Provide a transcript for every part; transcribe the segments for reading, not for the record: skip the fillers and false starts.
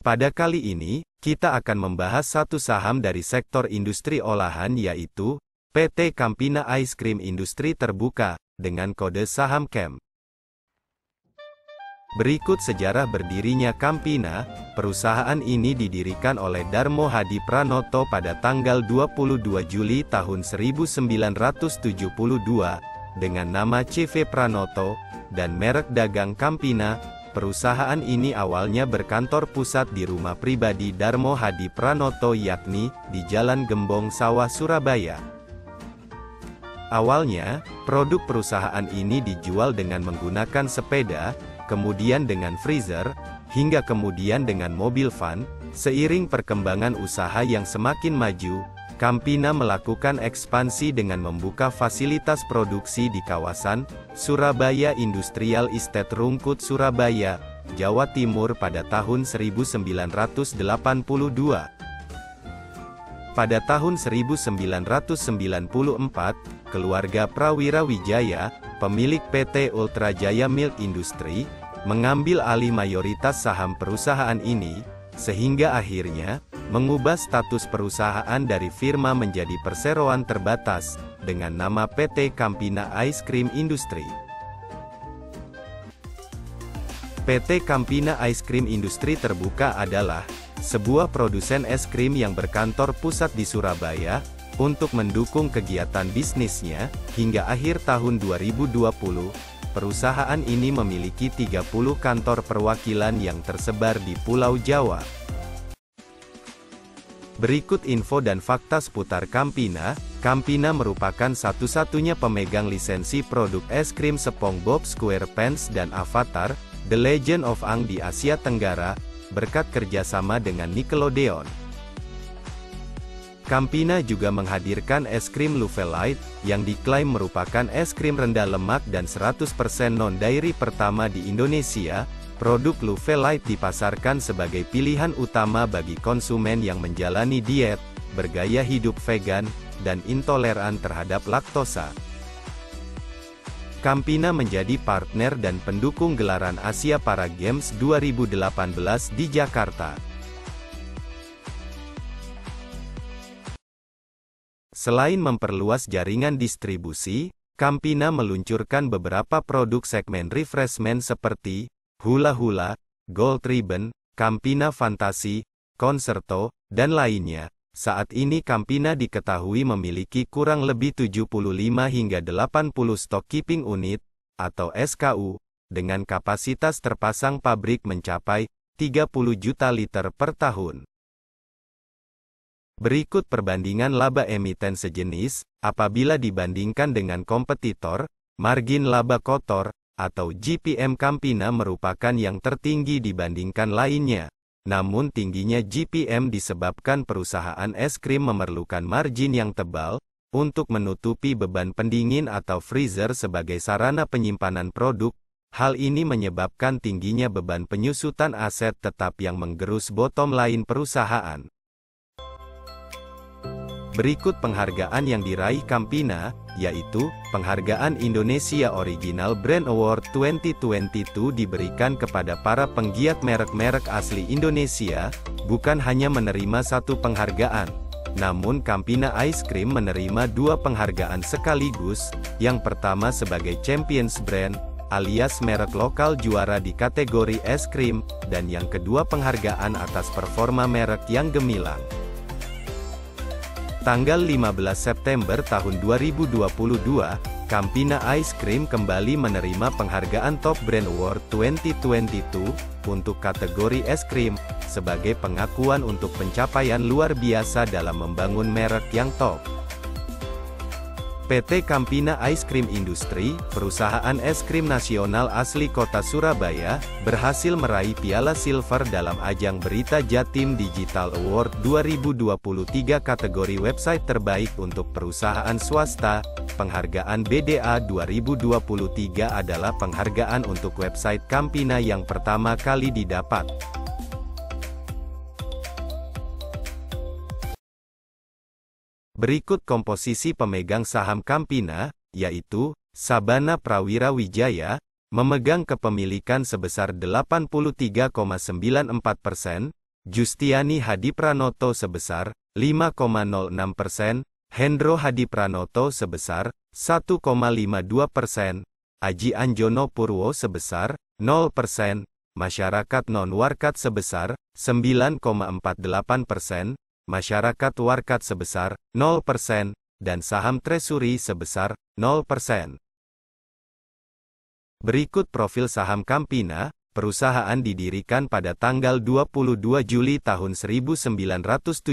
Pada kali ini, kita akan membahas satu saham dari sektor industri olahan yaitu PT Campina Ice Cream Industri Terbuka, dengan kode saham CAM. Berikut sejarah berdirinya Campina. Perusahaan ini didirikan oleh Darmo Hadi Pranoto pada tanggal 22 Juli tahun 1972, dengan nama CV Pranoto, dan merek dagang Campina. Perusahaan ini awalnya berkantor pusat di rumah pribadi Darmo Hadi Pranoto yakni di Jalan Gembong Sawah, Surabaya. Awalnya, produk perusahaan ini dijual dengan menggunakan sepeda, kemudian dengan freezer, hingga kemudian dengan mobil van. Seiring perkembangan usaha yang semakin maju, Campina melakukan ekspansi dengan membuka fasilitas produksi di kawasan Surabaya Industrial Estate Rungkut, Surabaya, Jawa Timur pada tahun 1982. Pada tahun 1994, keluarga Prawira Wijaya, pemilik PT Ultra Jaya Milk Industry, mengambil alih mayoritas saham perusahaan ini, sehingga akhirnya mengubah status perusahaan dari firma menjadi perseroan terbatas, dengan nama PT Campina Ice Cream Industry. PT Campina Ice Cream Industri Terbuka adalah sebuah produsen es krim yang berkantor pusat di Surabaya. Untuk mendukung kegiatan bisnisnya, hingga akhir tahun 2020, perusahaan ini memiliki 30 kantor perwakilan yang tersebar di Pulau Jawa. Berikut info dan fakta seputar Campina. Campina merupakan satu-satunya pemegang lisensi produk es krim SpongeBob SquarePants dan Avatar, The Legend of Aang di Asia Tenggara, berkat kerjasama dengan Nickelodeon. Campina juga menghadirkan es krim Luvelite, yang diklaim merupakan es krim rendah lemak dan 100% non-dairy pertama di Indonesia. Produk Luvelite dipasarkan sebagai pilihan utama bagi konsumen yang menjalani diet, bergaya hidup vegan, dan intoleran terhadap laktosa. Campina menjadi partner dan pendukung gelaran Asia Para Games 2018 di Jakarta. Selain memperluas jaringan distribusi, Campina meluncurkan beberapa produk segmen refreshment seperti Hula Hula, Gold Ribbon, Campina Fantasi, Concerto, dan lainnya. Saat ini Campina diketahui memiliki kurang lebih 75 hingga 80 stock keeping unit, atau SKU, dengan kapasitas terpasang pabrik mencapai 30 juta liter per tahun. Berikut perbandingan laba emiten sejenis, apabila dibandingkan dengan kompetitor. Margin laba kotor, atau GPM Campina merupakan yang tertinggi dibandingkan lainnya. Namun tingginya GPM disebabkan perusahaan es krim memerlukan margin yang tebal, untuk menutupi beban pendingin atau freezer sebagai sarana penyimpanan produk. Hal ini menyebabkan tingginya beban penyusutan aset tetap yang menggerus bottom line perusahaan. Berikut penghargaan yang diraih Campina, yaitu, penghargaan Indonesia Original Brand Award 2022 diberikan kepada para penggiat merek-merek asli Indonesia. Bukan hanya menerima satu penghargaan, namun Campina Ice Cream menerima dua penghargaan sekaligus. Yang pertama sebagai Champions Brand, alias merek lokal juara di kategori es krim, dan yang kedua penghargaan atas performa merek yang gemilang. Tanggal 15 September tahun 2022, Campina Ice Cream kembali menerima penghargaan Top Brand Award 2022, untuk kategori es krim, sebagai pengakuan untuk pencapaian luar biasa dalam membangun merek yang top. PT Campina Ice Cream Industry, perusahaan es krim nasional asli kota Surabaya, berhasil meraih piala silver dalam ajang Berita Jatim Digital Award 2023 kategori website terbaik untuk perusahaan swasta. Penghargaan BDA 2023 adalah penghargaan untuk website Campina yang pertama kali didapat. Berikut komposisi pemegang saham Campina, yaitu, Sabana Prawira Wijaya, memegang kepemilikan sebesar 83,94%, Justiani Hadipranoto sebesar 5,06%, Hendro Hadipranoto sebesar 1,52%, Aji Anjono Purwo sebesar 0%, masyarakat non-warkat sebesar 9,48%, masyarakat warkat sebesar 0%, dan saham treasury sebesar 0%. Berikut profil saham Campina. Perusahaan didirikan pada tanggal 22 Juli tahun 1972,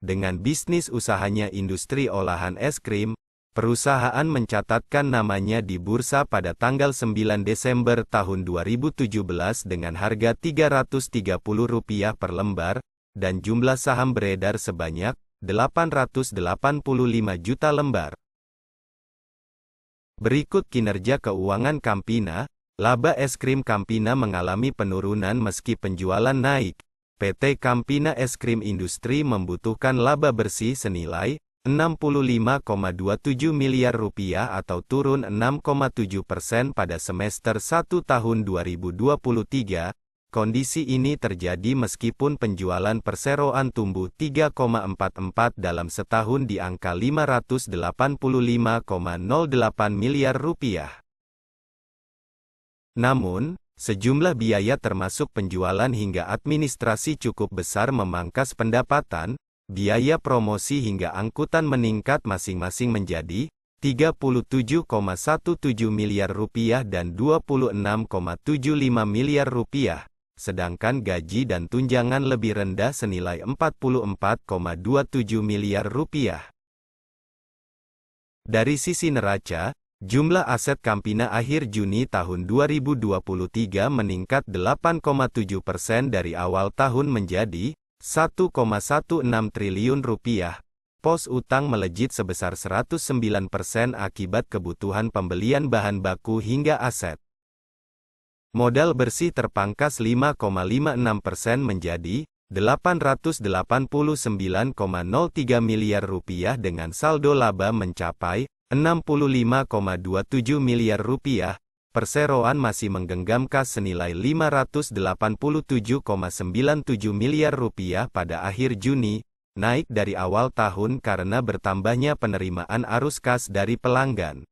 dengan bisnis usahanya industri olahan es krim. Perusahaan mencatatkan namanya di bursa pada tanggal 9 Desember tahun 2017 dengan harga Rp330 per lembar, dan jumlah saham beredar sebanyak 885 juta lembar. Berikut kinerja keuangan Campina. Laba es krim Campina mengalami penurunan meski penjualan naik. PT Campina Es Krim Industri membutuhkan laba bersih senilai Rp65,27 miliar atau turun 6,7% pada semester 1 tahun 2023. Kondisi ini terjadi meskipun penjualan perseroan tumbuh 3,44 dalam setahun di angka Rp585,08 miliar. Namun, sejumlah biaya termasuk penjualan hingga administrasi cukup besar memangkas pendapatan. Biaya promosi hingga angkutan meningkat masing-masing menjadi Rp37,17 miliar dan Rp26,75 miliar, sedangkan gaji dan tunjangan lebih rendah senilai Rp44,27 miliar. Dari sisi neraca, jumlah aset Campina akhir Juni tahun 2023 meningkat 8,7% dari awal tahun menjadi Rp1,16 triliun. Pos utang melejit sebesar 109% akibat kebutuhan pembelian bahan baku hingga aset. Modal bersih terpangkas 5,56% menjadi Rp889,03 miliar dengan saldo laba mencapai Rp65,27 miliar. Perseroan masih menggenggam kas senilai Rp587,97 miliar pada akhir Juni, naik dari awal tahun karena bertambahnya penerimaan arus kas dari pelanggan.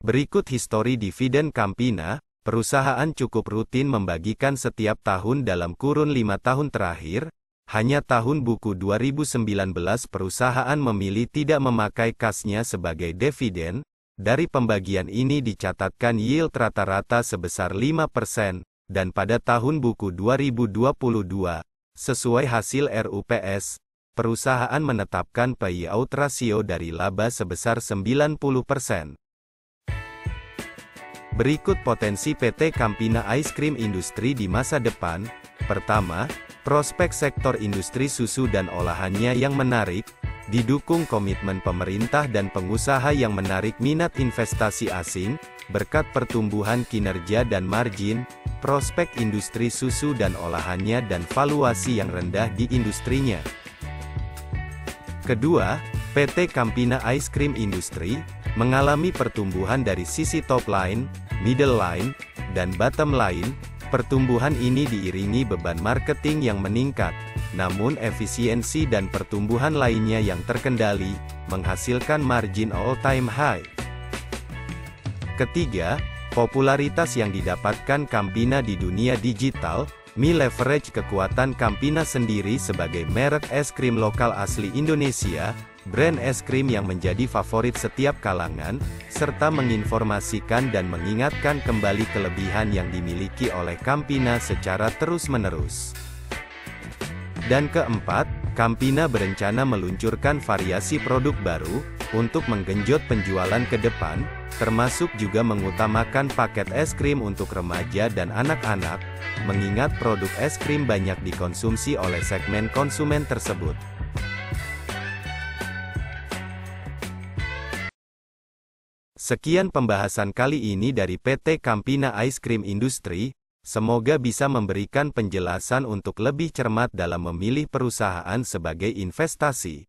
Berikut histori dividen Campina. Perusahaan cukup rutin membagikan setiap tahun dalam kurun 5 tahun terakhir. Hanya tahun buku 2019 perusahaan memilih tidak memakai kasnya sebagai dividen. Dari pembagian ini dicatatkan yield rata-rata sebesar 5%, dan pada tahun buku 2022, sesuai hasil RUPS, perusahaan menetapkan payout ratio dari laba sebesar 90%. Berikut potensi PT Campina Ice Cream Industri di masa depan. Pertama, prospek sektor industri susu dan olahannya yang menarik, didukung komitmen pemerintah dan pengusaha yang menarik minat investasi asing, berkat pertumbuhan kinerja dan margin, prospek industri susu dan olahannya dan valuasi yang rendah di industrinya. Kedua, PT Campina Ice Cream Industri mengalami pertumbuhan dari sisi top line, middle line, dan bottom line. Pertumbuhan ini diiringi beban marketing yang meningkat, namun efisiensi dan pertumbuhan lainnya yang terkendali, menghasilkan margin all-time high. Ketiga, popularitas yang didapatkan Campina di dunia digital, meleverage kekuatan Campina sendiri sebagai merek es krim lokal asli Indonesia, brand es krim yang menjadi favorit setiap kalangan, serta menginformasikan dan mengingatkan kembali kelebihan yang dimiliki oleh Campina secara terus-menerus. Dan keempat, Campina berencana meluncurkan variasi produk baru, untuk menggenjot penjualan ke depan, termasuk juga mengutamakan paket es krim untuk remaja dan anak-anak, mengingat produk es krim banyak dikonsumsi oleh segmen konsumen tersebut. Sekian pembahasan kali ini dari PT Campina Ice Cream Industri, semoga bisa memberikan penjelasan untuk lebih cermat dalam memilih perusahaan sebagai investasi.